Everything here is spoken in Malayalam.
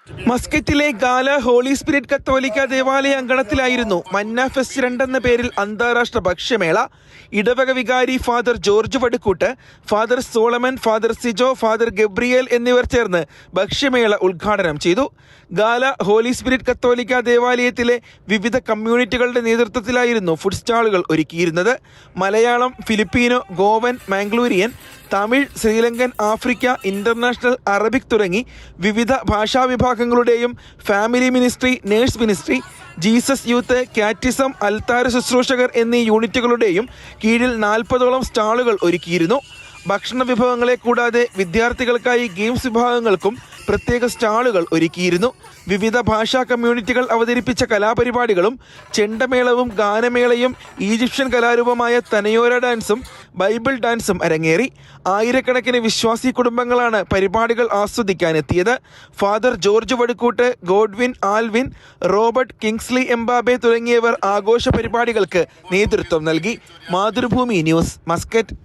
മസ്കറ്റിലെ ഗാല ഹോളി സ്പിരിറ്റ് കത്തോലിക്ക ദേവാലയ അങ്കണത്തിലായിരുന്നു മന്ന ഫെസ്റ്റ് 2 എന്ന പേരിൽ അന്താരാഷ്ട്ര ഭക്ഷ്യമേള. ഇടവക വികാരി Father George Vadukkoot, Father Solomon, Father Sijo, Father Gabriel എന്നിവർ ചേർന്ന് ഭക്ഷ്യമേള ഉദ്ഘാടനം ചെയ്തു. ഗാല ഹോളി സ്പിരിറ്റ് കത്തോലിക്ക ദേവാലയത്തിലെ വിവിധ കമ്മ്യൂണിറ്റികളുടെ നേതൃത്വത്തിലായിരുന്നു ഫുഡ് സ്റ്റാളുകൾ ഒരുക്കിയിരുന്നത്. Malayalam, Filipino, Goan, Mangalorean, Tamil, Sri Lankan, Africa, international, Arabic തുടങ്ങി വിവിധ ഭാഷാ വിഭാഗങ്ങളുടെയും family ministry, nurse ministry, Jesus youth, catechism, അൽത്താര ശുശ്രൂഷകർ എന്നീ യൂണിറ്റുകളുടെയും കീഴിൽ 40ഓളം സ്റ്റാളുകൾ ഒരുക്കിയിരുന്നു. ഭക്ഷണ വിഭവങ്ങളെ കൂടാതെ വിദ്യാർത്ഥികൾക്കായി ഗെയിംസ് വിഭാഗങ്ങൾക്കും പ്രത്യേക സ്റ്റാളുകൾ ഒരുക്കിയിരുന്നു. വിവിധ ഭാഷാ കമ്മ്യൂണിറ്റികൾ അവതരിപ്പിച്ച കലാപരിപാടികളും ചെണ്ടമേളവും ഗാനമേളയും ഈജിപ്ഷ്യൻ കലാരൂപമായ തനയോര ഡാൻസും ബൈബിൾ ഡാൻസും അരങ്ങേറി. ആയിരക്കണക്കിന് വിശ്വാസി കുടുംബങ്ങളാണ് പരിപാടികൾ ആസ്വദിക്കാനെത്തിയത്. Father George Vadukkoot, Godwin, Alvin, Robert, Kingsley Mbabe തുടങ്ങിയവർ ആഘോഷ പരിപാടികൾക്ക് നേതൃത്വം നൽകി. Mathrubhumi news, Muscat.